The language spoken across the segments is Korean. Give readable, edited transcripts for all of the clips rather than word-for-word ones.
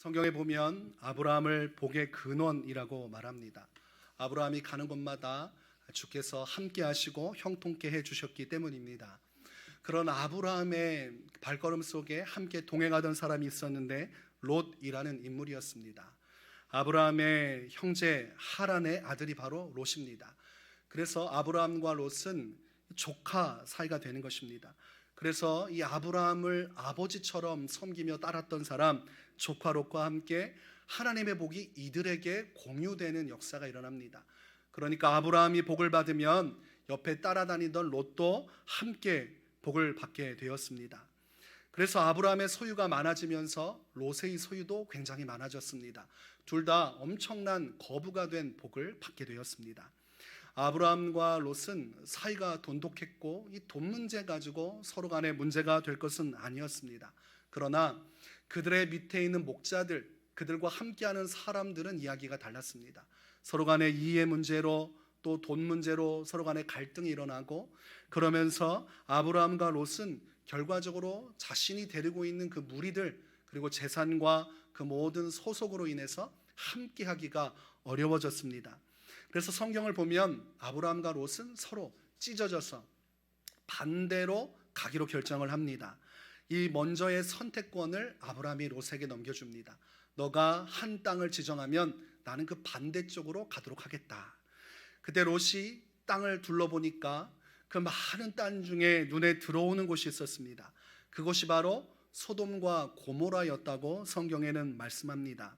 성경에 보면 아브라함을 복의 근원이라고 말합니다. 아브라함이 가는 곳마다 주께서 함께 하시고 형통케 해주셨기 때문입니다. 그런 아브라함의 발걸음 속에 함께 동행하던 사람이 있었는데 롯이라는 인물이었습니다. 아브라함의 형제 하란의 아들이 바로 롯입니다. 그래서 아브라함과 롯은 조카 사이가 되는 것입니다. 그래서 이 아브라함을 아버지처럼 섬기며 따랐던 사람 조카 롯과 함께 하나님의 복이 이들에게 공유되는 역사가 일어납니다. 그러니까 아브라함이 복을 받으면 옆에 따라다니던 롯도 함께 복을 받게 되었습니다. 그래서 아브라함의 소유가 많아지면서 롯의 소유도 굉장히 많아졌습니다. 둘 다 엄청난 거부가 된 복을 받게 되었습니다. 아브라함과 롯은 사이가 돈독했고 이 돈 문제 가지고 서로 간에 문제가 될 것은 아니었습니다. 그러나 그들의 밑에 있는 목자들, 그들과 함께하는 사람들은 이야기가 달랐습니다. 서로 간의 이해 문제로 또 돈 문제로 서로 간의 갈등이 일어나고, 그러면서 아브라함과 롯은 결과적으로 자신이 데리고 있는 그 무리들 그리고 재산과 그 모든 소속으로 인해서 함께하기가 어려워졌습니다. 그래서 성경을 보면 아브라함과 롯은 서로 찢어져서 반대로 가기로 결정을 합니다. 이 먼저의 선택권을 아브라함이 롯에게 넘겨줍니다. 너가 한 땅을 지정하면 나는 그 반대쪽으로 가도록 하겠다. 그때 롯이 땅을 둘러보니까 그 많은 땅 중에 눈에 들어오는 곳이 있었습니다. 그곳이 바로 소돔과 고모라였다고 성경에는 말씀합니다.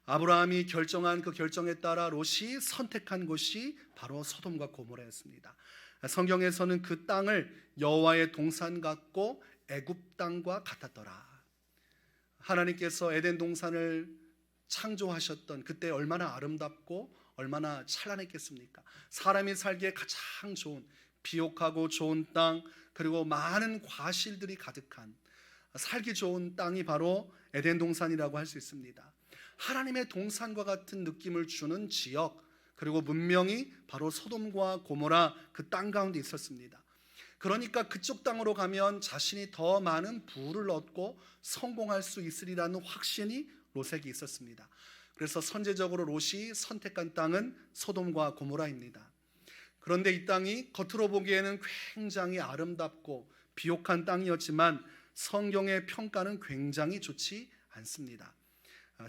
아브라함이 결정한 그 결정에 따라 롯이 선택한 곳이 바로 소돔과 고모라였습니다. 성경에서는 그 땅을 여호와의 동산 같고 애굽 땅과 같았더라. 하나님께서 에덴 동산을 창조하셨던 그때 얼마나 아름답고 얼마나 찬란했겠습니까? 사람이 살기에 가장 좋은 비옥하고 좋은 땅, 그리고 많은 과실들이 가득한 살기 좋은 땅이 바로 에덴 동산이라고 할 수 있습니다. 하나님의 동산과 같은 느낌을 주는 지역, 그리고 문명이 바로 소돔과 고모라 그 땅 가운데 있었습니다. 그러니까 그쪽 땅으로 가면 자신이 더 많은 부를 얻고 성공할 수 있으리라는 확신이 롯에게 있었습니다. 그래서 선제적으로 롯이 선택한 땅은 소돔과 고모라입니다. 그런데 이 땅이 겉으로 보기에는 굉장히 아름답고 비옥한 땅이었지만 성경의 평가는 굉장히 좋지 않습니다.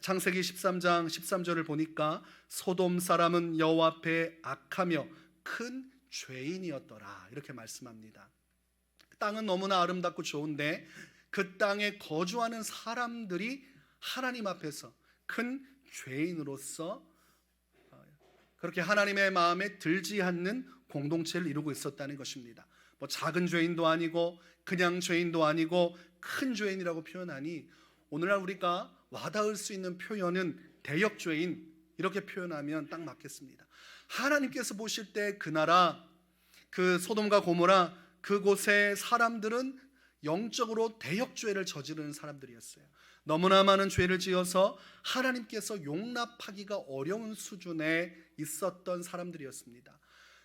창세기 13장 13절을 보니까 소돔 사람은 여호와 앞에 악하며 큰 죄인이었더라, 이렇게 말씀합니다. 땅은 너무나 아름답고 좋은데 그 땅에 거주하는 사람들이 하나님 앞에서 큰 죄인으로서 그렇게 하나님의 마음에 들지 않는 공동체를 이루고 있었다는 것입니다. 뭐 작은 죄인도 아니고 그냥 죄인도 아니고 큰 죄인이라고 표현하니, 오늘날 우리가 와닿을 수 있는 표현은 대역 죄인, 이렇게 표현하면 딱 맞겠습니다. 하나님께서 보실 때 그 나라, 그 소돔과 고모라 그곳의 사람들은 영적으로 대역 죄를 저지르는 사람들이었어요. 너무나 많은 죄를 지어서 하나님께서 용납하기가 어려운 수준에 있었던 사람들이었습니다.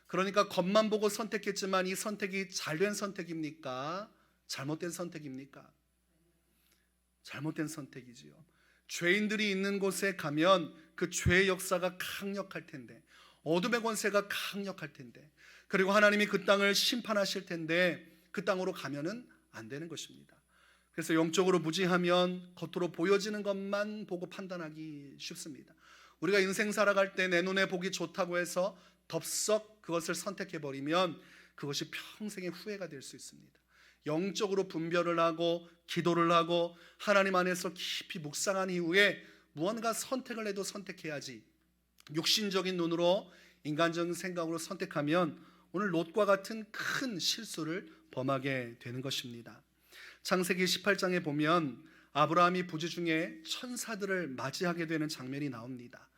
그러니까 겉만 보고 선택했지만 이 선택이 잘된 선택입니까? 잘못된 선택입니까? 잘못된 선택이지요. 죄인들이 있는 곳에 가면 그 죄의 역사가 강력할 텐데, 어둠의 권세가 강력할 텐데, 그리고 하나님이 그 땅을 심판하실 텐데 그 땅으로 가면은 안 되는 것입니다. 그래서 영적으로 무지하면 겉으로 보여지는 것만 보고 판단하기 쉽습니다. 우리가 인생 살아갈 때 내 눈에 보기 좋다고 해서 덥석 그것을 선택해버리면 그것이 평생의 후회가 될 수 있습니다. 영적으로 분별을 하고 기도를 하고 하나님 안에서 깊이 묵상한 이후에 무언가 선택을 해도 선택해야지, 육신적인 눈으로 인간적인 생각으로 선택하면 오늘 롯과 같은 큰 실수를 범하게 되는 것입니다. 창세기 18장에 보면 아브라함이 부지 중에 천사들을 맞이하게 되는 장면이 나옵니다.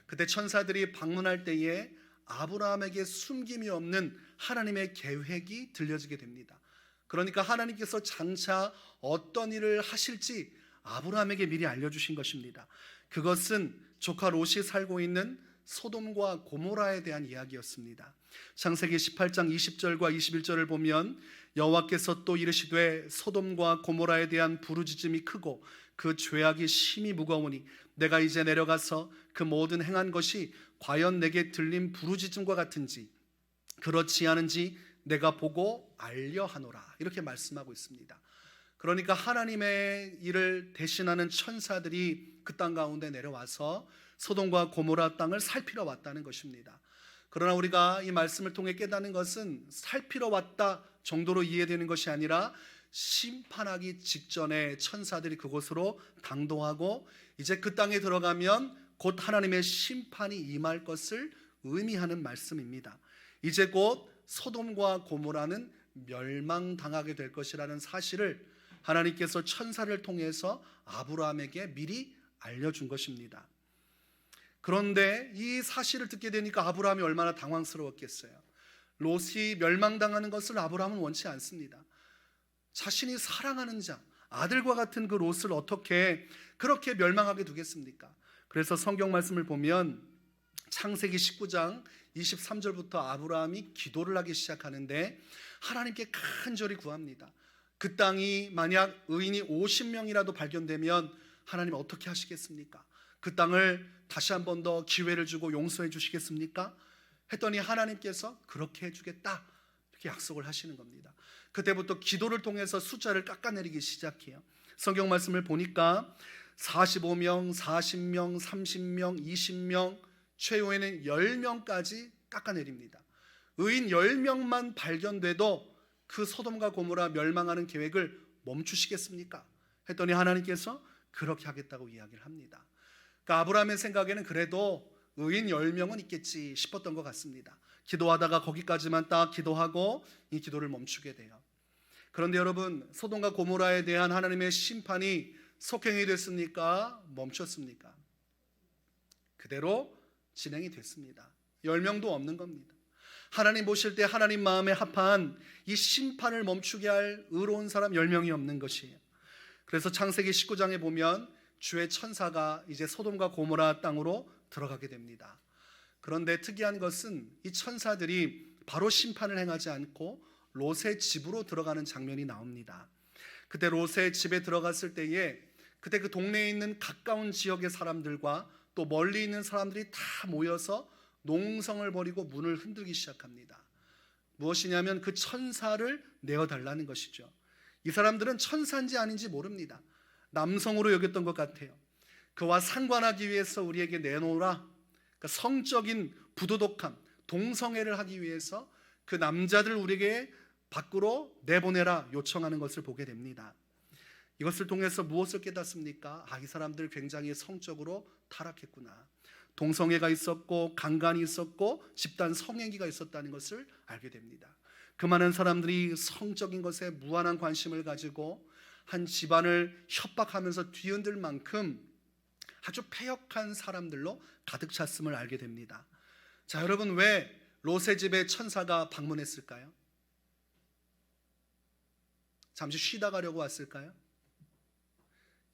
그때 천사들이 방문할 때에 아브라함에게 숨김이 없는 하나님의 계획이 들려지게 됩니다. 그러니까 하나님께서 장차 어떤 일을 하실지 아브라함에게 미리 알려주신 것입니다. 그것은 조카 롯이 살고 있는 소돔과 고모라에 대한 이야기였습니다. 창세기 18장 20절과 21절을 보면 여호와께서 또 이르시되 소돔과 고모라에 대한 부르짖음이 크고 그 죄악이 심히 무거우니 내가 이제 내려가서 그 모든 행한 것이 과연 내게 들린 부르짖음과 같은지 그렇지 않은지 내가 보고 알려 하노라. 이렇게 말씀하고 있습니다. 그러니까 하나님의 일을 대신하는 천사들이 그 땅 가운데 내려와서 소돔과 고모라 땅을 살피러 왔다는 것입니다. 그러나 우리가 이 말씀을 통해 깨닫는 것은 살피러 왔다 정도로 이해되는 것이 아니라 심판하기 직전에 천사들이 그곳으로 당도하고 이제 그 땅에 들어가면 곧 하나님의 심판이 임할 것을 의미하는 말씀입니다. 이제 곧 소돔과 고모라는 멸망당하게 될 것이라는 사실을 하나님께서 천사를 통해서 아브라함에게 미리 알려준 것입니다. 그런데 이 사실을 듣게 되니까 아브라함이 얼마나 당황스러웠겠어요. 롯이 멸망당하는 것을 아브라함은 원치 않습니다. 자신이 사랑하는 자, 아들과 같은 그 롯을 어떻게 그렇게 멸망하게 두겠습니까? 그래서 성경 말씀을 보면 창세기 19장 23절부터 아브라함이 기도를 하기 시작하는데 하나님께 간절히 구합니다. 그 땅이 만약 의인이 50명이라도 발견되면 하나님 어떻게 하시겠습니까? 그 땅을 다시 한 번 더 기회를 주고 용서해 주시겠습니까? 했더니 하나님께서 그렇게 해주겠다 이렇게 약속을 하시는 겁니다. 그때부터 기도를 통해서 숫자를 깎아내리기 시작해요. 성경 말씀을 보니까 45명, 40명, 30명, 20명, 최후에는 10명까지 깎아내립니다. 의인 10명만 발견돼도 그 소돔과 고모라 멸망하는 계획을 멈추시겠습니까? 했더니 하나님께서 그렇게 하겠다고 이야기를 합니다. 그러니까 아브라함의 생각에는 그래도 의인 10명은 있겠지 싶었던 것 같습니다. 기도하다가 거기까지만 딱 기도하고 이 기도를 멈추게 돼요. 그런데 여러분, 소돔과 고모라에 대한 하나님의 심판이 속행이 됐습니까? 멈췄습니까? 그대로 진행이 됐습니다. 10명도 없는 겁니다. 하나님 보실 때 하나님 마음에 합한 이 심판을 멈추게 할 의로운 사람 10명이 없는 것이에요. 그래서 창세기 19장에 보면 주의 천사가 이제 소돔과 고모라 땅으로 들어가게 됩니다. 그런데 특이한 것은 이 천사들이 바로 심판을 행하지 않고 롯의 집으로 들어가는 장면이 나옵니다. 그때 롯의 집에 들어갔을 때에 그때 그 동네에 있는 가까운 지역의 사람들과 또 멀리 있는 사람들이 다 모여서 농성을 벌이고 문을 흔들기 시작합니다. 무엇이냐면 그 천사를 내어달라는 것이죠. 이 사람들은 천사인지 아닌지 모릅니다. 남성으로 여겼던 것 같아요. 그와 상관하기 위해서 우리에게 내놓으라. 그러니까 성적인 부도덕함, 동성애를 하기 위해서 그 남자들 우리에게 밖으로 내보내라 요청하는 것을 보게 됩니다. 이것을 통해서 무엇을 깨닫습니까? 이 사람들 굉장히 성적으로 타락했구나. 동성애가 있었고 강간이 있었고 집단 성행위가 있었다는 것을 알게 됩니다. 그 많은 사람들이 성적인 것에 무한한 관심을 가지고 한 집안을 협박하면서 뒤흔들 만큼 아주 패역한 사람들로 가득 찼음을 알게 됩니다. 자, 여러분, 왜 롯의 집에 천사가 방문했을까요? 잠시 쉬다 가려고 왔을까요?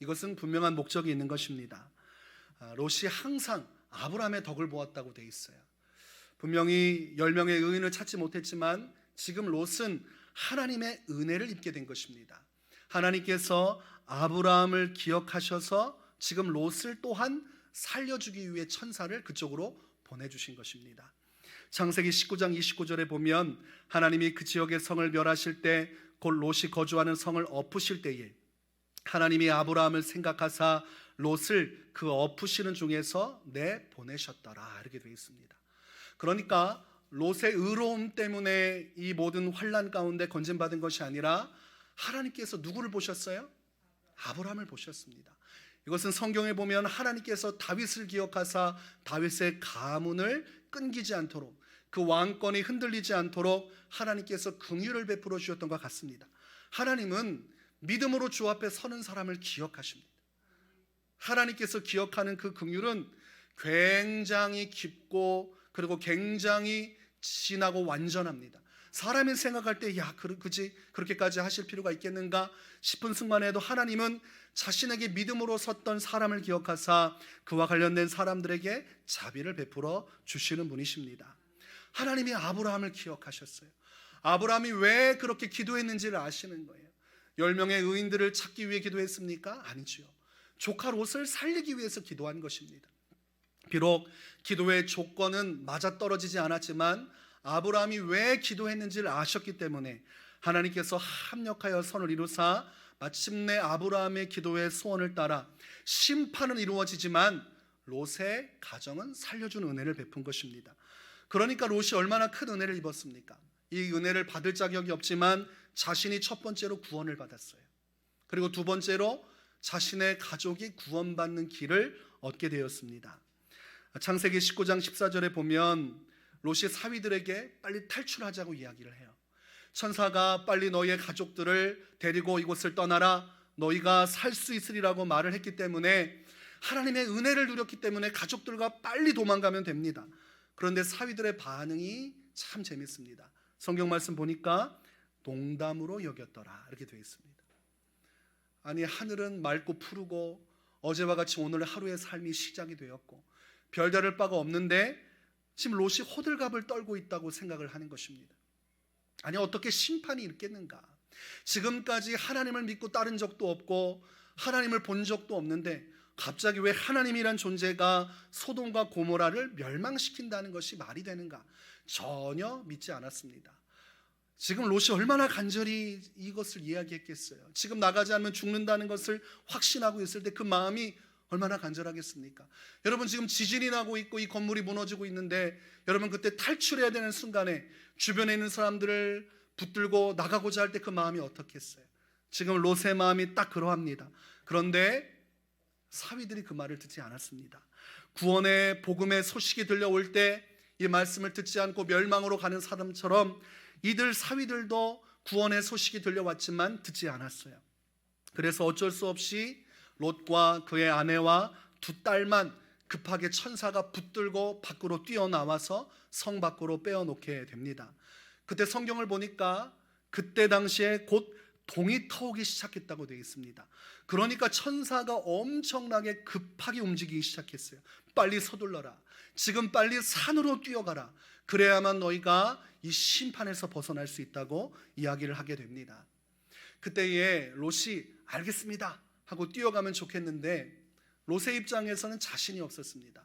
이것은 분명한 목적이 있는 것입니다. 롯이 항상 아브라함의 덕을 보았다고 돼 있어요. 분명히 10명의 의인을 찾지 못했지만 지금 롯은 하나님의 은혜를 입게 된 것입니다. 하나님께서 아브라함을 기억하셔서 지금 롯을 또한 살려주기 위해 천사를 그쪽으로 보내주신 것입니다. 창세기 19장 29절에 보면 하나님이 그 지역의 성을 멸하실 때 곧 롯이 거주하는 성을 엎으실 때에 하나님이 아브라함을 생각하사 롯을 그 엎으시는 중에서 내보내셨더라 이렇게 되어 있습니다. 그러니까 롯의 의로움 때문에 이 모든 환난 가운데 건진받은 것이 아니라 하나님께서 누구를 보셨어요? 아브라함을 보셨습니다. 이것은 성경에 보면 하나님께서 다윗을 기억하사 다윗의 가문을 끊기지 않도록 그 왕권이 흔들리지 않도록 하나님께서 긍휼을 베풀어 주셨던 것 같습니다. 하나님은 믿음으로 주 앞에 서는 사람을 기억하십니다. 하나님께서 기억하는 그 긍휼은 굉장히 깊고 그리고 굉장히 진하고 완전합니다. 사람이 생각할 때 그지 그렇게까지 하실 필요가 있겠는가 싶은 순간에도 하나님은 자신에게 믿음으로 섰던 사람을 기억하사 그와 관련된 사람들에게 자비를 베풀어 주시는 분이십니다. 하나님이 아브라함을 기억하셨어요. 아브라함이 왜 그렇게 기도했는지를 아시는 거예요. 10명의 의인들을 찾기 위해 기도했습니까? 아니죠. 조카 롯을 살리기 위해서 기도한 것입니다. 비록 기도의 조건은 맞아떨어지지 않았지만 아브라함이 왜 기도했는지를 아셨기 때문에 하나님께서 합력하여 선을 이루사 마침내 아브라함의 기도의 소원을 따라 심판은 이루어지지만 롯의 가정은 살려주는 은혜를 베푼 것입니다. 그러니까 롯이 얼마나 큰 은혜를 입었습니까? 이 은혜를 받을 자격이 없지만 자신이 첫 번째로 구원을 받았어요. 그리고 두 번째로 자신의 가족이 구원받는 길을 얻게 되었습니다. 창세기 19장 14절에 보면 롯이 사위들에게 빨리 탈출하자고 이야기를 해요. 천사가 빨리 너희의 가족들을 데리고 이곳을 떠나라, 너희가 살 수 있으리라고 말을 했기 때문에, 하나님의 은혜를 누렸기 때문에 가족들과 빨리 도망가면 됩니다. 그런데 사위들의 반응이 참 재밌습니다. 성경 말씀 보니까 농담으로 여겼더라 이렇게 되어 있습니다. 아니, 하늘은 맑고 푸르고 어제와 같이 오늘 하루의 삶이 시작이 되었고 별다를 바가 없는데 지금 롯이 호들갑을 떨고 있다고 생각을 하는 것입니다. 아니, 어떻게 심판이 있겠는가? 지금까지 하나님을 믿고 따른 적도 없고 하나님을 본 적도 없는데 갑자기 왜 하나님이란 존재가 소돔과 고모라를 멸망시킨다는 것이 말이 되는가? 전혀 믿지 않았습니다. 지금 롯이 얼마나 간절히 이것을 이야기했겠어요. 지금 나가지 않으면 죽는다는 것을 확신하고 있을 때 그 마음이 얼마나 간절하겠습니까? 여러분, 지금 지진이 나고 있고 이 건물이 무너지고 있는데 여러분, 그때 탈출해야 되는 순간에 주변에 있는 사람들을 붙들고 나가고자 할 때 그 마음이 어떻겠어요? 지금 롯의 마음이 딱 그러합니다. 그런데 사위들이 그 말을 듣지 않았습니다. 구원의 복음의 소식이 들려올 때 이 말씀을 듣지 않고 멸망으로 가는 사람처럼 이들 사위들도 구원의 소식이 들려왔지만 듣지 않았어요. 그래서 어쩔 수 없이 롯과 그의 아내와 두 딸만 급하게 천사가 붙들고 밖으로 뛰어나와서 성 밖으로 빼어놓게 됩니다. 그때 성경을 보니까 그때 당시에 곧 동이 터오기 시작했다고 되어 있습니다. 그러니까 천사가 엄청나게 급하게 움직이기 시작했어요. 빨리 서둘러라. 지금 빨리 산으로 뛰어가라. 그래야만 너희가 이 심판에서 벗어날 수 있다고 이야기를 하게 됩니다. 그때에 롯이 알겠습니다 하고 뛰어가면 좋겠는데 롯의 입장에서는 자신이 없었습니다.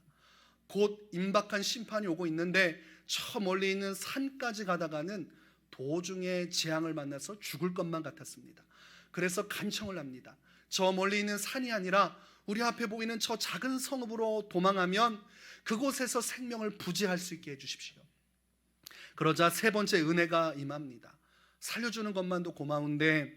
곧 임박한 심판이 오고 있는데 저 멀리 있는 산까지 가다가는 도중에 재앙을 만나서 죽을 것만 같았습니다. 그래서 간청을 합니다. 저 멀리 있는 산이 아니라 우리 앞에 보이는 저 작은 성읍으로 도망하면 그곳에서 생명을 부지할 수 있게 해주십시오. 그러자 세 번째 은혜가 임합니다. 살려주는 것만도 고마운데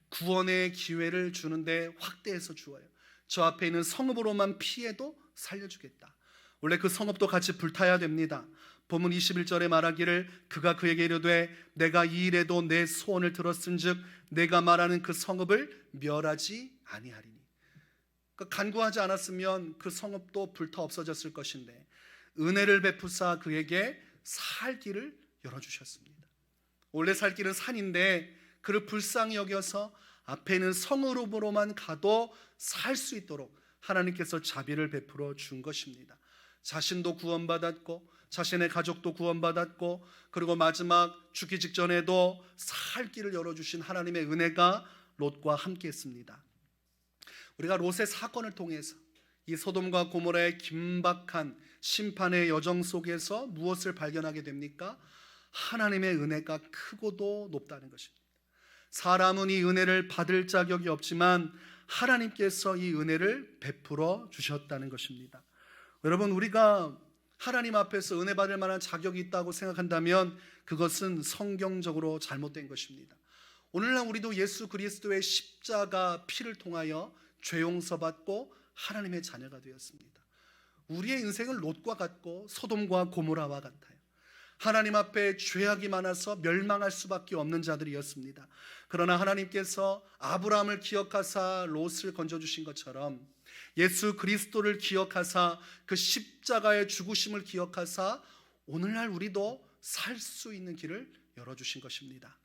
구원의 기회를 주는데 확대해서 주어요. 저 앞에 있는 성읍으로만 피해도 살려주겠다. 원래 그 성읍도 같이 불타야 됩니다. 본문 21절에 말하기를 그가 그에게 이르되 내가 이 일에도 내 소원을 들었은즉 내가 말하는 그 성읍을 멸하지 아니하리니. 간구하지 않았으면 그 성읍도 불타 없어졌을 것인데 은혜를 베푸사 그에게 살 길을 열어주셨습니다. 원래 살 길은 산인데 그를 불쌍히 여겨서 앞에 있는 성읍으로만 가도 살 수 있도록 하나님께서 자비를 베풀어 준 것입니다. 자신도 구원받았고 자신의 가족도 구원받았고 그리고 마지막 죽기 직전에도 살 길을 열어주신 하나님의 은혜가 롯과 함께 했습니다. 우리가 롯의 사건을 통해서 이 소돔과 고모라의 긴박한 심판의 여정 속에서 무엇을 발견하게 됩니까? 하나님의 은혜가 크고도 높다는 것입니다. 사람은 이 은혜를 받을 자격이 없지만 하나님께서 이 은혜를 베풀어 주셨다는 것입니다. 여러분, 우리가 하나님 앞에서 은혜 받을 만한 자격이 있다고 생각한다면 그것은 성경적으로 잘못된 것입니다. 오늘날 우리도 예수 그리스도의 십자가 피를 통하여 죄 용서받고 하나님의 자녀가 되었습니다. 우리의 인생은 롯과 같고 소돔과 고모라와 같아요. 하나님 앞에 죄악이 많아서 멸망할 수밖에 없는 자들이었습니다. 그러나 하나님께서 아브라함을 기억하사 롯을 건져주신 것처럼 예수 그리스도를 기억하사 그 십자가의 죽으심을 기억하사 오늘날 우리도 살 수 있는 길을 열어주신 것입니다.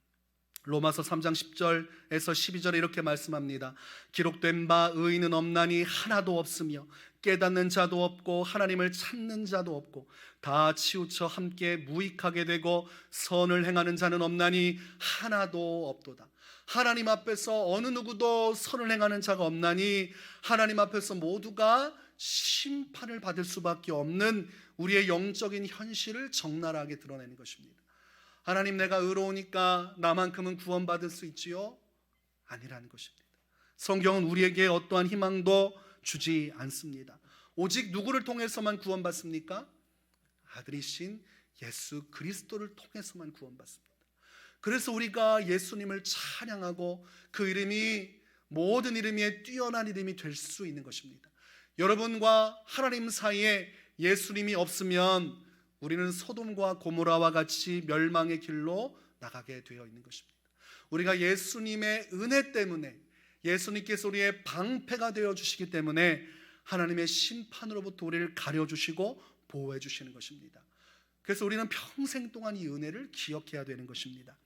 로마서 3장 10절에서 12절에 이렇게 말씀합니다. 기록된 바 의인은 없나니 하나도 없으며 깨닫는 자도 없고 하나님을 찾는 자도 없고 다 치우쳐 함께 무익하게 되고 선을 행하는 자는 없나니 하나도 없도다. 하나님 앞에서 어느 누구도 선을 행하는 자가 없나니 하나님 앞에서 모두가 심판을 받을 수밖에 없는 우리의 영적인 현실을 적나라하게 드러내는 것입니다. 하나님, 내가 의로우니까 나만큼은 구원받을 수 있지요? 아니라는 것입니다. 성경은 우리에게 어떠한 희망도 주지 않습니다. 오직 누구를 통해서만 구원받습니까? 아들이신 예수 그리스도를 통해서만 구원받습니다. 그래서 우리가 예수님을 찬양하고 그 이름이 모든 이름 위에 뛰어난 이름이 될 수 있는 것입니다. 여러분과 하나님 사이에 예수님이 없으면 우리는 소돔과 고모라와 같이 멸망의 길로 나가게 되어 있는 것입니다. 우리가 예수님의 은혜 때문에, 예수님께서 우리의 방패가 되어 주시기 때문에 하나님의 심판으로부터 우리를 가려주시고 보호해 주시는 것입니다. 그래서 우리는 평생 동안 이 은혜를 기억해야 되는 것입니다.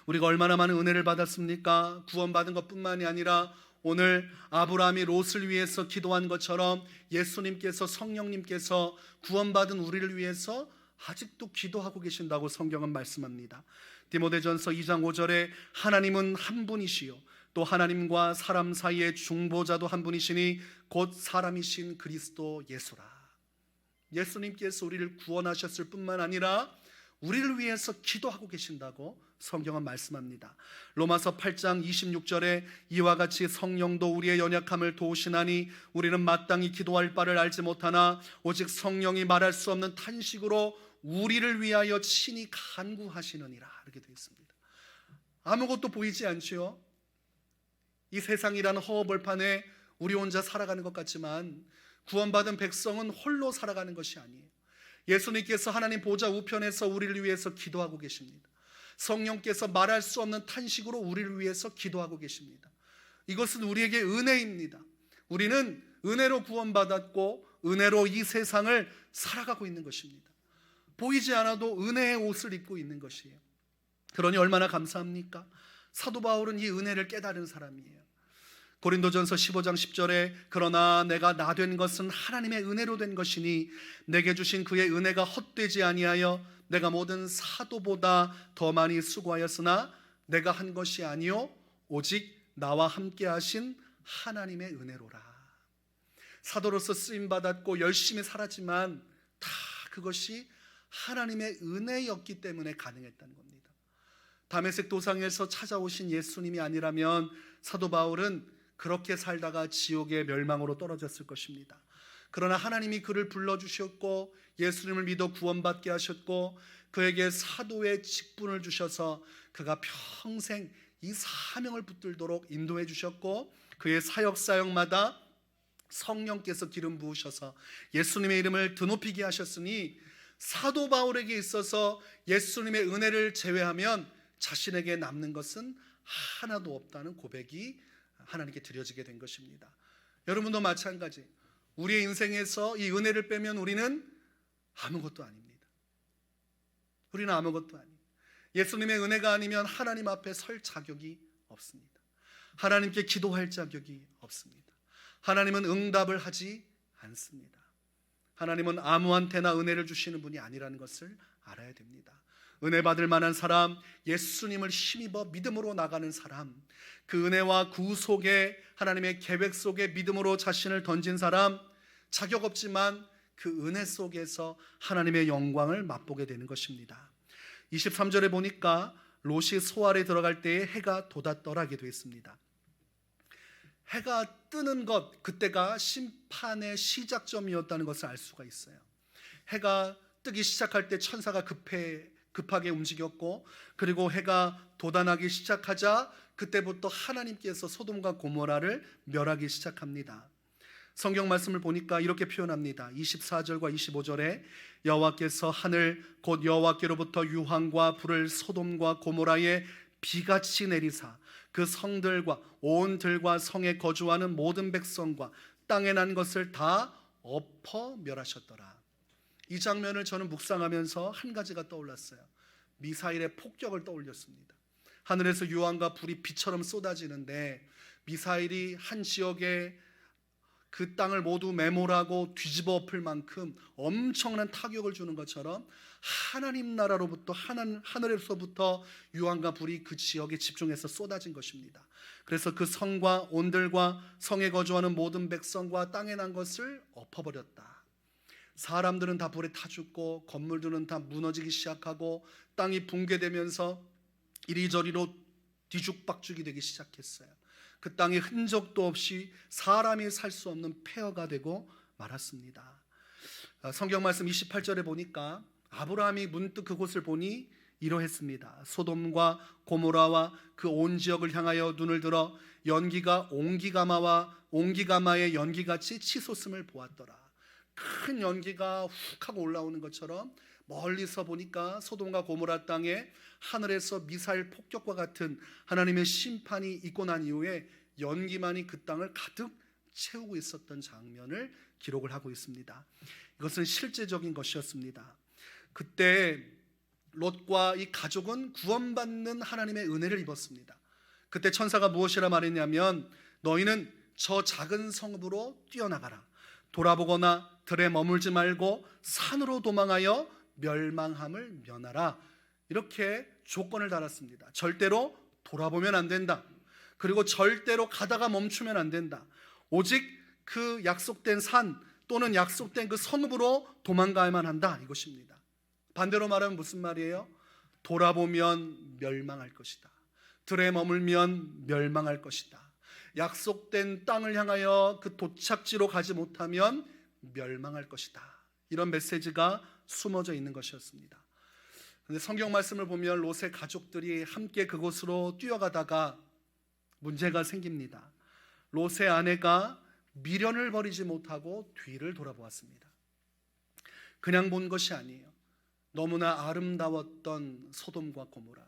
우리가 얼마나 많은 은혜를 받았습니까? 구원받은 것뿐만이 아니라 오늘 아브라함이 롯을 위해서 기도한 것처럼 예수님께서, 성령님께서 구원받은 우리를 위해서 아직도 기도하고 계신다고 성경은 말씀합니다. 디모데전서 2장 5절에 하나님은 한 분이시요 또 하나님과 사람 사이의 중보자도 한 분이시니 곧 사람이신 그리스도 예수라. 예수님께서 우리를 구원하셨을 뿐만 아니라 우리를 위해서 기도하고 계신다고 성경은 말씀합니다. 로마서 8장 26절에 이와 같이 성령도 우리의 연약함을 도우시나니 우리는 마땅히 기도할 바를 알지 못하나 오직 성령이 말할 수 없는 탄식으로 우리를 위하여 친히 간구하시느니라. 이렇게 되어 있습니다. 아무것도 보이지 않죠? 이 세상이라는 허허벌판에 우리 혼자 살아가는 것 같지만 구원받은 백성은 홀로 살아가는 것이 아니에요. 예수님께서 하나님 보좌 우편에서 우리를 위해서 기도하고 계십니다. 성령께서 말할 수 없는 탄식으로 우리를 위해서 기도하고 계십니다. 이것은 우리에게 은혜입니다. 우리는 은혜로 구원받았고 은혜로 이 세상을 살아가고 있는 것입니다. 보이지 않아도 은혜의 옷을 입고 있는 것이에요. 그러니 얼마나 감사합니까? 사도 바울은 이 은혜를 깨달은 사람이에요. 고린도전서 15장 10절에 그러나 내가 나 된 것은 하나님의 은혜로 된 것이니 내게 주신 그의 은혜가 헛되지 아니하여 내가 모든 사도보다 더 많이 수고하였으나 내가 한 것이 아니요 오직 나와 함께 하신 하나님의 은혜로라. 사도로서 쓰임받았고 열심히 살았지만 다 그것이 하나님의 은혜였기 때문에 가능했다는 겁니다. 다메섹 도상에서 찾아오신 예수님이 아니라면 사도 바울은 그렇게 살다가 지옥의 멸망으로 떨어졌을 것입니다. 그러나 하나님이 그를 불러주셨고 예수님을 믿어 구원받게 하셨고 그에게 사도의 직분을 주셔서 그가 평생 이 사명을 붙들도록 인도해 주셨고 그의 사역마다 성령께서 기름 부으셔서 예수님의 이름을 드높이게 하셨으니 사도 바울에게 있어서 예수님의 은혜를 제외하면 자신에게 남는 것은 하나도 없다는 고백이 하나님께 드려지게 된 것입니다. 여러분도 마찬가지. 우리의 인생에서 이 은혜를 빼면 우리는 아무것도 아닙니다. 우리는 아무것도 아닙니다. 예수님의 은혜가 아니면 하나님 앞에 설 자격이 없습니다. 하나님께 기도할 자격이 없습니다. 하나님은 응답을 하지 않습니다. 하나님은 아무한테나 은혜를 주시는 분이 아니라는 것을 알아야 됩니다. 은혜 받을 만한 사람, 예수님을 힘입어 믿음으로 나가는 사람, 그 은혜와 구속의 하나님의 계획 속에 믿음으로 자신을 던진 사람, 자격 없지만 그 은혜 속에서 하나님의 영광을 맛보게 되는 것입니다. 23절에 보니까 롯이 소알에 들어갈 때에 해가 돋았더라게 되어 있습니다. 해가 뜨는 것, 그때가 심판의 시작점이었다는 것을 알 수가 있어요. 해가 뜨기 시작할 때 천사가 급하게 움직였고 그리고 해가 돋아나기 시작하자 그때부터 하나님께서 소돔과 고모라를 멸하기 시작합니다. 성경 말씀을 보니까 이렇게 표현합니다. 24절과 25절에 여호와께서 하늘 곧 여호와께로부터 유황과 불을 소돔과 고모라에 비같이 내리사 그 성들과 온 들과 성에 거주하는 모든 백성과 땅에 난 것을 다 엎어 멸하셨더라. 이 장면을 저는 묵상하면서 한 가지가 떠올랐어요. 미사일의 폭격을 떠올렸습니다. 하늘에서 유황과 불이 비처럼 쏟아지는데 미사일이 한 지역에 그 땅을 모두 매몰하고 뒤집어 엎을 만큼 엄청난 타격을 주는 것처럼 하나님 나라로부터 하늘에서부터 유황과 불이 그 지역에 집중해서 쏟아진 것입니다. 그래서 그 성과 온들과 성에 거주하는 모든 백성과 땅에 난 것을 엎어버렸다. 사람들은 다 불에 타 죽고 건물들은 다 무너지기 시작하고 땅이 붕괴되면서 이리저리로 뒤죽박죽이 되기 시작했어요. 그 땅에 흔적도 없이 사람이 살 수 없는 폐허가 되고 말았습니다. 성경 말씀 28절에 보니까 아브라함이 문득 그곳을 보니 이러했습니다. 소돔과 고모라와 그 온 지역을 향하여 눈을 들어 연기가 옹기가마의 연기같이 치솟음을 보았더라. 큰 연기가 훅 하고 올라오는 것처럼 멀리서 보니까 소돔과 고모라 땅에 하늘에서 미사일 폭격과 같은 하나님의 심판이 있고 난 이후에 연기만이 그 땅을 가득 채우고 있었던 장면을 기록을 하고 있습니다. 이것은 실제적인 것이었습니다. 그때 롯과 이 가족은 구원받는 하나님의 은혜를 입었습니다. 그때 천사가 무엇이라 말했냐면 너희는 저 작은 성읍으로 뛰어나가라. 돌아보거나 들에 머물지 말고 산으로 도망하여 멸망함을 면하라. 이렇게 조건을 달았습니다. 절대로 돌아보면 안 된다. 그리고 절대로 가다가 멈추면 안 된다. 오직 그 약속된 산 또는 약속된 그 성읍으로 도망가야만 한다. 이것입니다. 반대로 말하면 무슨 말이에요? 돌아보면 멸망할 것이다. 들에 머물면 멸망할 것이다. 약속된 땅을 향하여 그 도착지로 가지 못하면 멸망할 것이다. 이런 메시지가 숨어져 있는 것이었습니다. 그런데 성경 말씀을 보면 롯의 가족들이 함께 그곳으로 뛰어가다가 문제가 생깁니다. 롯의 아내가 미련을 버리지 못하고 뒤를 돌아보았습니다. 그냥 본 것이 아니에요. 너무나 아름다웠던 소돔과 고모라,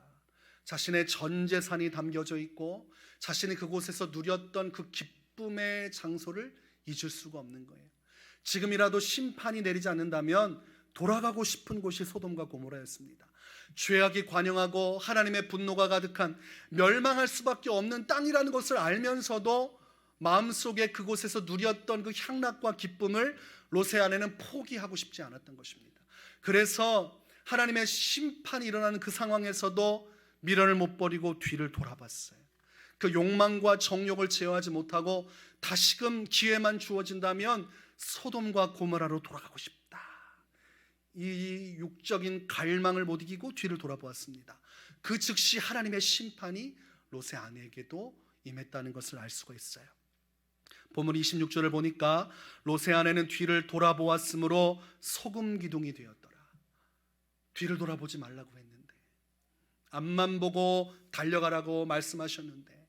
자신의 전 재산이 담겨져 있고 자신이 그곳에서 누렸던 그 기쁨의 장소를 잊을 수가 없는 거예요. 지금이라도 심판이 내리지 않는다면 돌아가고 싶은 곳이 소돔과 고모라였습니다. 죄악이 관영하고 하나님의 분노가 가득한 멸망할 수밖에 없는 땅이라는 것을 알면서도 마음속에 그곳에서 누렸던 그 향락과 기쁨을 롯의 아내는 포기하고 싶지 않았던 것입니다. 그래서 하나님의 심판이 일어나는 그 상황에서도 미련을 못 버리고 뒤를 돌아봤어요. 그 욕망과 정욕을 제어하지 못하고 다시금 기회만 주어진다면 소돔과 고모라로 돌아가고 싶다. 이 육적인 갈망을 못 이기고 뒤를 돌아보았습니다. 그 즉시 하나님의 심판이 롯의 아내에게도 임했다는 것을 알 수가 있어요. 본문 26절을 보니까 롯의 아내는 뒤를 돌아보았으므로 소금 기둥이 되었더라. 뒤를 돌아보지 말라고 했는데, 앞만 보고 달려가라고 말씀하셨는데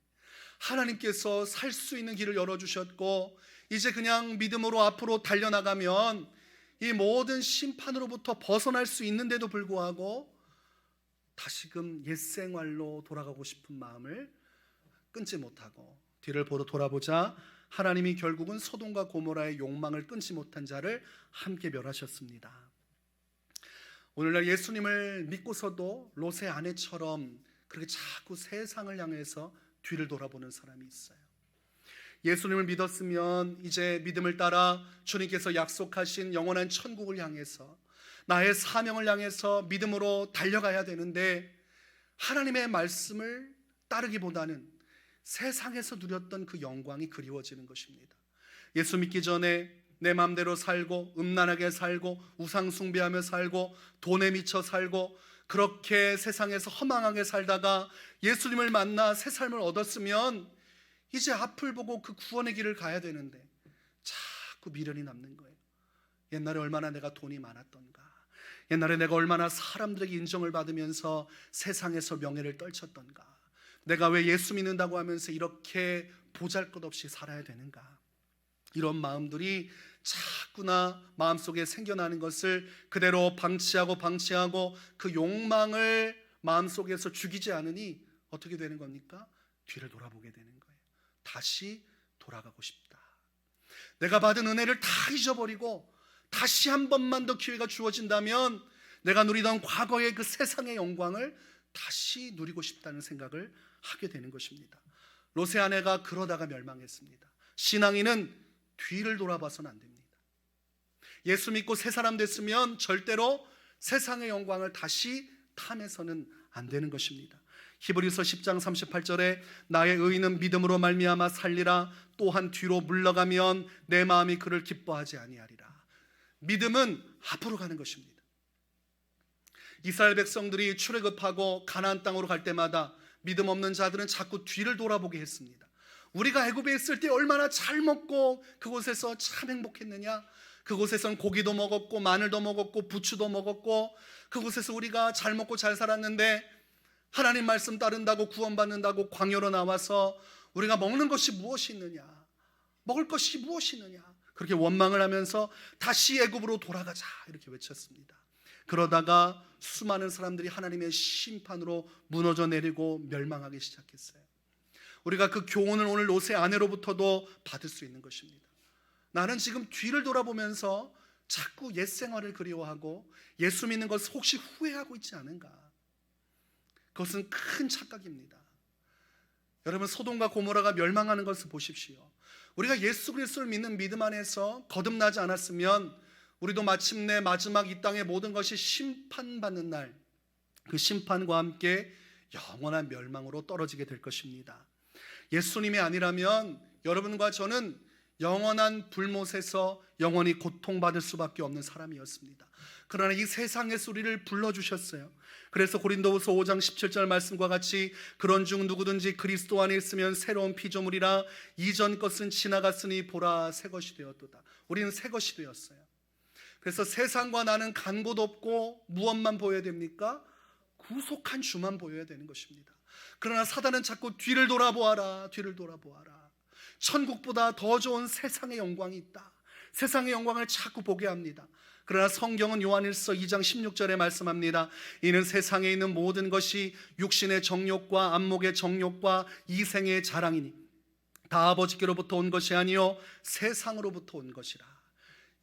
하나님께서 살 수 있는 길을 열어주셨고 이제 그냥 믿음으로 앞으로 달려나가면 이 모든 심판으로부터 벗어날 수 있는데도 불구하고 다시금 옛 생활로 돌아가고 싶은 마음을 끊지 못하고 뒤를 보러 돌아보자 하나님이 결국은 소돔과 고모라의 욕망을 끊지 못한 자를 함께 멸하셨습니다. 오늘날 예수님을 믿고서도 롯의 아내처럼 그렇게 자꾸 세상을 향해서 뒤를 돌아보는 사람이 있어요. 예수님을 믿었으면 이제 믿음을 따라 주님께서 약속하신 영원한 천국을 향해서 나의 사명을 향해서 믿음으로 달려가야 되는데 하나님의 말씀을 따르기보다는 세상에서 누렸던 그 영광이 그리워지는 것입니다. 예수 믿기 전에 내 마음대로 살고 음란하게 살고 우상 숭배하며 살고 돈에 미쳐 살고 그렇게 세상에서 허망하게 살다가 예수님을 만나 새 삶을 얻었으면 이제 앞을 보고 그 구원의 길을 가야 되는데 자꾸 미련이 남는 거예요. 옛날에 얼마나 내가 돈이 많았던가, 옛날에 내가 얼마나 사람들에게 인정을 받으면서 세상에서 명예를 떨쳤던가, 내가 왜 예수 믿는다고 하면서 이렇게 보잘것없이 살아야 되는가, 이런 마음들이 자꾸나 마음속에 생겨나는 것을 그대로 방치하고 그 욕망을 마음속에서 죽이지 않으니 어떻게 되는 겁니까? 뒤를 돌아보게 되는 거예요. 다시 돌아가고 싶다. 내가 받은 은혜를 다 잊어버리고 다시 한 번만 더 기회가 주어진다면 내가 누리던 과거의 그 세상의 영광을 다시 누리고 싶다는 생각을 하게 되는 것입니다. 롯의 아내가 그러다가 멸망했습니다. 신앙인은 뒤를 돌아봐서는 안 됩니다. 예수 믿고 새 사람 됐으면 절대로 세상의 영광을 다시 탐해서는 안 되는 것입니다. 히브리서 10장 38절에 나의 의인은 믿음으로 말미암아 살리라. 또한 뒤로 물러가면 내 마음이 그를 기뻐하지 아니하리라. 믿음은 앞으로 가는 것입니다. 이스라엘 백성들이 출애굽하고 가나안 땅으로 갈 때마다 믿음 없는 자들은 자꾸 뒤를 돌아보게 했습니다. 우리가 애굽에 있을 때 얼마나 잘 먹고 그곳에서 참 행복했느냐. 그곳에선 고기도 먹었고 마늘도 먹었고 부추도 먹었고 그곳에서 우리가 잘 먹고 잘 살았는데 하나님 말씀 따른다고 구원받는다고 광야로 나와서 우리가 먹는 것이 무엇이 있느냐, 먹을 것이 무엇이 있느냐, 그렇게 원망을 하면서 다시 애굽으로 돌아가자 이렇게 외쳤습니다. 그러다가 수많은 사람들이 하나님의 심판으로 무너져 내리고 멸망하기 시작했어요. 우리가 그 교훈을 오늘 롯의 아내로부터도 받을 수 있는 것입니다. 나는 지금 뒤를 돌아보면서 자꾸 옛 생활을 그리워하고 예수 믿는 것을 혹시 후회하고 있지 않은가? 그것은 큰 착각입니다. 여러분, 소돔과 고모라가 멸망하는 것을 보십시오. 우리가 예수 그리스도를 믿는 믿음 안에서 거듭나지 않았으면 우리도 마침내 마지막 이 땅의 모든 것이 심판받는 날, 그 심판과 함께 영원한 멸망으로 떨어지게 될 것입니다. 예수님이 아니라면 여러분과 저는 영원한 불못에서 영원히 고통받을 수밖에 없는 사람이었습니다. 그러나 이 세상의 소리를 불러주셨어요. 그래서 고린도후서 5장 17절 말씀과 같이 그런 중 누구든지 그리스도 안에 있으면 새로운 피조물이라 이전 것은 지나갔으니 보라 새 것이 되었도다. 우리는 새 것이 되었어요. 그래서 세상과 나는 간 곳 없고 무엇만 보여야 됩니까? 구속한 주만 보여야 되는 것입니다. 그러나 사단은 자꾸 뒤를 돌아보아라, 뒤를 돌아보아라. 천국보다 더 좋은 세상의 영광이 있다. 세상의 영광을 자꾸 보게 합니다. 그러나 성경은 요한일서 2장 16절에 말씀합니다. 이는 세상에 있는 모든 것이 육신의 정욕과 안목의 정욕과 이생의 자랑이니 다 아버지께로부터 온 것이 아니요 세상으로부터 온 것이라.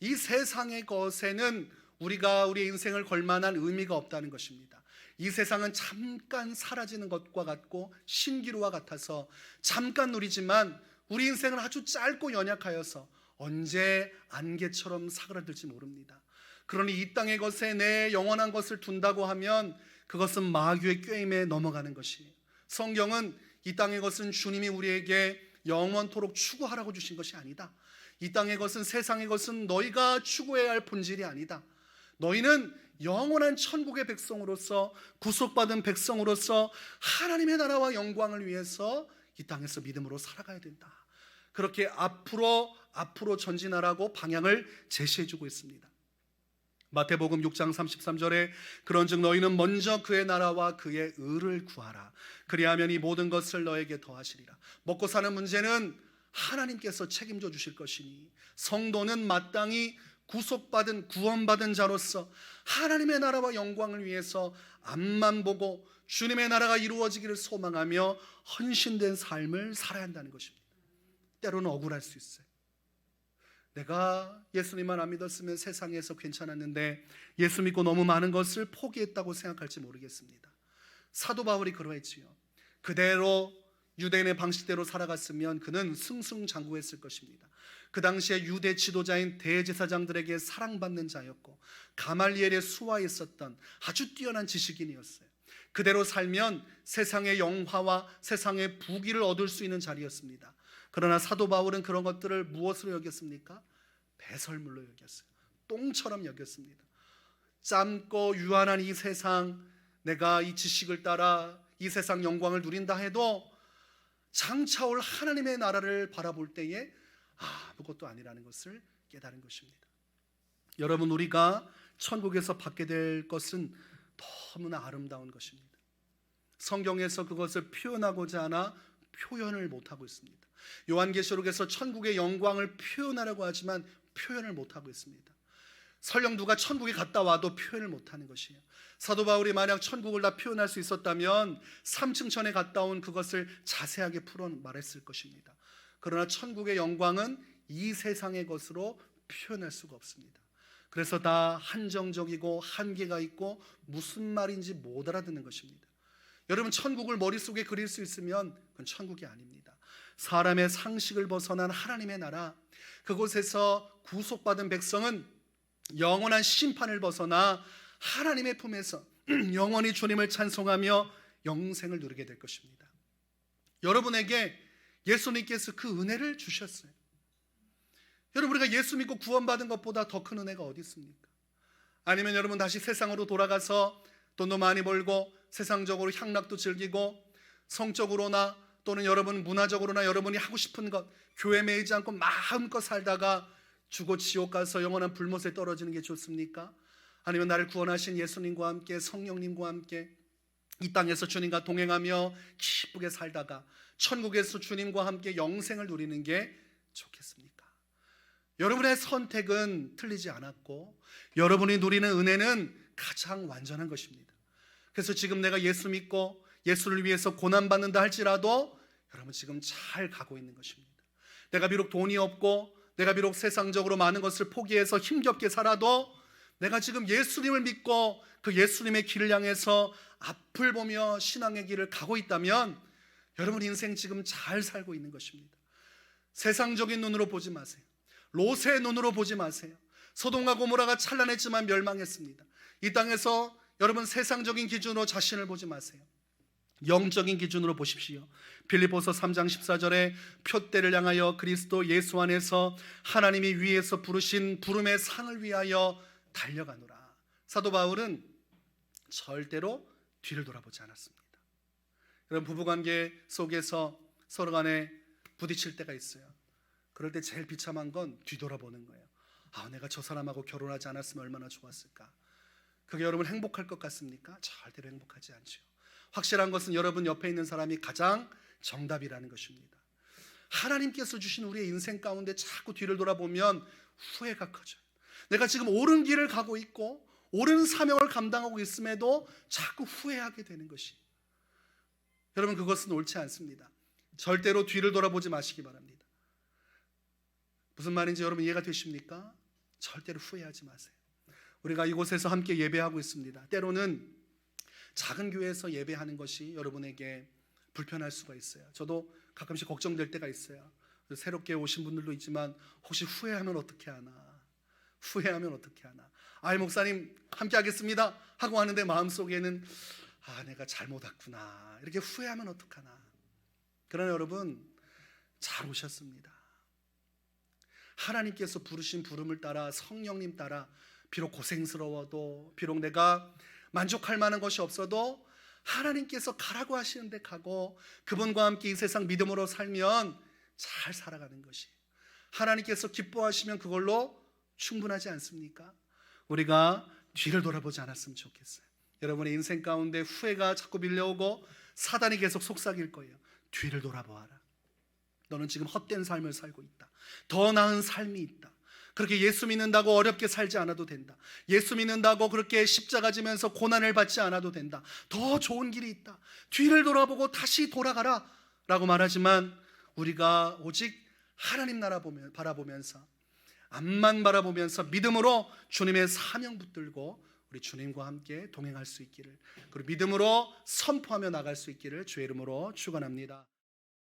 이 세상의 것에는 우리가 우리의 인생을 걸 만한 의미가 없다는 것입니다. 이 세상은 잠깐 사라지는 것과 같고 신기루와 같아서 잠깐 누리지만 우리 인생은 아주 짧고 연약하여서 언제 안개처럼 사그라들지 모릅니다. 그러니 이 땅의 것에 내 영원한 것을 둔다고 하면 그것은 마귀의 꾀임에 넘어가는 것이에요. 성경은 이 땅의 것은 주님이 우리에게 영원토록 추구하라고 주신 것이 아니다. 이 땅의 것은, 세상의 것은 너희가 추구해야 할 본질이 아니다. 너희는 영원한 천국의 백성으로서, 구속받은 백성으로서 하나님의 나라와 영광을 위해서 이 땅에서 믿음으로 살아가야 된다. 그렇게 앞으로 전진하라고 방향을 제시해주고 있습니다. 마태복음 6장 33절에 그런즉 너희는 먼저 그의 나라와 그의 의를 구하라. 그리하면 이 모든 것을 너에게 더하시리라. 먹고 사는 문제는 하나님께서 책임져 주실 것이니 성도는 마땅히 구속받은, 구원받은 자로서 하나님의 나라와 영광을 위해서 앞만 보고 주님의 나라가 이루어지기를 소망하며 헌신된 삶을 살아야 한다는 것입니다. 때로는 억울할 수 있어요. 내가 예수님만 안 믿었으면 세상에서 괜찮았는데 예수 믿고 너무 많은 것을 포기했다고 생각할지 모르겠습니다. 사도 바울이 그러했지요. 그대로 유대인의 방식대로 살아갔으면 그는 승승장구했을 것입니다. 그 당시에 유대 지도자인 대제사장들에게 사랑받는 자였고 가말리엘의 수하에 있었던 아주 뛰어난 지식인이었어요. 그대로 살면 세상의 영화와 세상의 부귀를 얻을 수 있는 자리였습니다. 그러나 사도 바울은 그런 것들을 무엇으로 여겼습니까? 배설물로 여겼어요. 똥처럼 여겼습니다. 짧고 유한한 이 세상, 내가 이 지식을 따라 이 세상 영광을 누린다 해도 장차 올 하나님의 나라를 바라볼 때에 아무것도 아니라는 것을 깨달은 것입니다. 여러분, 우리가 천국에서 받게 될 것은 너무나 아름다운 것입니다. 성경에서 그것을 표현하고자 하나 표현을 못하고 있습니다. 요한계시록에서 천국의 영광을 표현하려고 하지만 표현을 못하고 있습니다. 설령 누가 천국에 갔다 와도 표현을 못하는 것이에요. 사도 바울이 만약 천국을 다 표현할 수 있었다면 3층 전에 갔다 온 그것을 자세하게 풀어 말했을 것입니다. 그러나 천국의 영광은 이 세상의 것으로 표현할 수가 없습니다. 그래서 다 한정적이고 한계가 있고 무슨 말인지 못 알아듣는 것입니다. 여러분, 천국을 머릿속에 그릴 수 있으면 그건 천국이 아닙니다. 사람의 상식을 벗어난 하나님의 나라, 그곳에서 구속받은 백성은 영원한 심판을 벗어나 하나님의 품에서 영원히 주님을 찬송하며 영생을 누리게 될 것입니다. 여러분에게 예수님께서 그 은혜를 주셨어요. 여러분, 우리가 예수 믿고 구원받은 것보다 더 큰 은혜가 어디 있습니까? 아니면 여러분 다시 세상으로 돌아가서 돈도 많이 벌고 세상적으로 향락도 즐기고 성적으로나 또는 여러분 문화적으로나 여러분이 하고 싶은 것, 교회 매이지 않고 마음껏 살다가 죽어 지옥 가서 영원한 불못에 떨어지는 게 좋습니까? 아니면 나를 구원하신 예수님과 함께 성령님과 함께 이 땅에서 주님과 동행하며 기쁘게 살다가 천국에서 주님과 함께 영생을 누리는 게 좋겠습니까? 여러분의 선택은 틀리지 않았고 여러분이 누리는 은혜는 가장 완전한 것입니다. 그래서 지금 내가 예수 믿고 예수를 위해서 고난받는다 할지라도 여러분 지금 잘 가고 있는 것입니다. 내가 비록 돈이 없고 내가 비록 세상적으로 많은 것을 포기해서 힘겹게 살아도 내가 지금 예수님을 믿고 그 예수님의 길을 향해서 앞을 보며 신앙의 길을 가고 있다면 여러분 인생 지금 잘 살고 있는 것입니다. 세상적인 눈으로 보지 마세요. 롯의 눈으로 보지 마세요. 소돔과 고모라가 찬란했지만 멸망했습니다. 이 땅에서 여러분 세상적인 기준으로 자신을 보지 마세요. 영적인 기준으로 보십시오. 빌립보서 3장 14절에 표대를 향하여 그리스도 예수 안에서 하나님이 위에서 부르신 부름의 상을 위하여 달려가노라. 사도 바울은 절대로 뒤를 돌아보지 않았습니다. 여러분 부부관계 속에서 서로 간에 부딪힐 때가 있어요. 그럴 때 제일 비참한 건 뒤돌아보는 거예요. 내가 저 사람하고 결혼하지 않았으면 얼마나 좋았을까. 그게 여러분 행복할 것 같습니까? 절대로 행복하지 않죠. 확실한 것은 여러분 옆에 있는 사람이 가장 정답이라는 것입니다. 하나님께서 주신 우리의 인생 가운데 자꾸 뒤를 돌아보면 후회가 커져요. 내가 지금 옳은 길을 가고 있고 옳은 사명을 감당하고 있음에도 자꾸 후회하게 되는 것이, 여러분 그것은 옳지 않습니다. 절대로 뒤를 돌아보지 마시기 바랍니다. 무슨 말인지 여러분 이해가 되십니까? 절대로 후회하지 마세요. 우리가 이곳에서 함께 예배하고 있습니다. 때로는 작은 교회에서 예배하는 것이 여러분에게 불편할 수가 있어요. 저도 가끔씩 걱정될 때가 있어요. 새롭게 오신 분들도 있지만 혹시 후회하면 어떻게 하나, 후회하면 어떻게 하나. 목사님 함께 하겠습니다 하고 하는데 마음속에는 내가 잘못 왔구나, 이렇게 후회하면 어떡하나. 그러나 여러분 잘 오셨습니다. 하나님께서 부르신 부름을 따라 성령님 따라 비록 고생스러워도 비록 내가 만족할 만한 것이 없어도 하나님께서 가라고 하시는 데 가고 그분과 함께 이 세상 믿음으로 살면 잘 살아가는 것이, 하나님께서 기뻐하시면 그걸로 충분하지 않습니까? 우리가 뒤를 돌아보지 않았으면 좋겠어요. 여러분의 인생 가운데 후회가 자꾸 밀려오고 사단이 계속 속삭일 거예요. 뒤를 돌아보아라. 너는 지금 헛된 삶을 살고 있다. 더 나은 삶이 있다. 그렇게 예수 믿는다고 어렵게 살지 않아도 된다. 예수 믿는다고 그렇게 십자가 지면서 고난을 받지 않아도 된다. 더 좋은 길이 있다. 뒤를 돌아보고 다시 돌아가라 라고 말하지만 우리가 오직 하나님 나라 바라보면서, 앞만 바라보면서 믿음으로 주님의 사명 붙들고 우리 주님과 함께 동행할 수 있기를, 그리고 믿음으로 선포하며 나갈 수 있기를 주의 이름으로 축원합니다.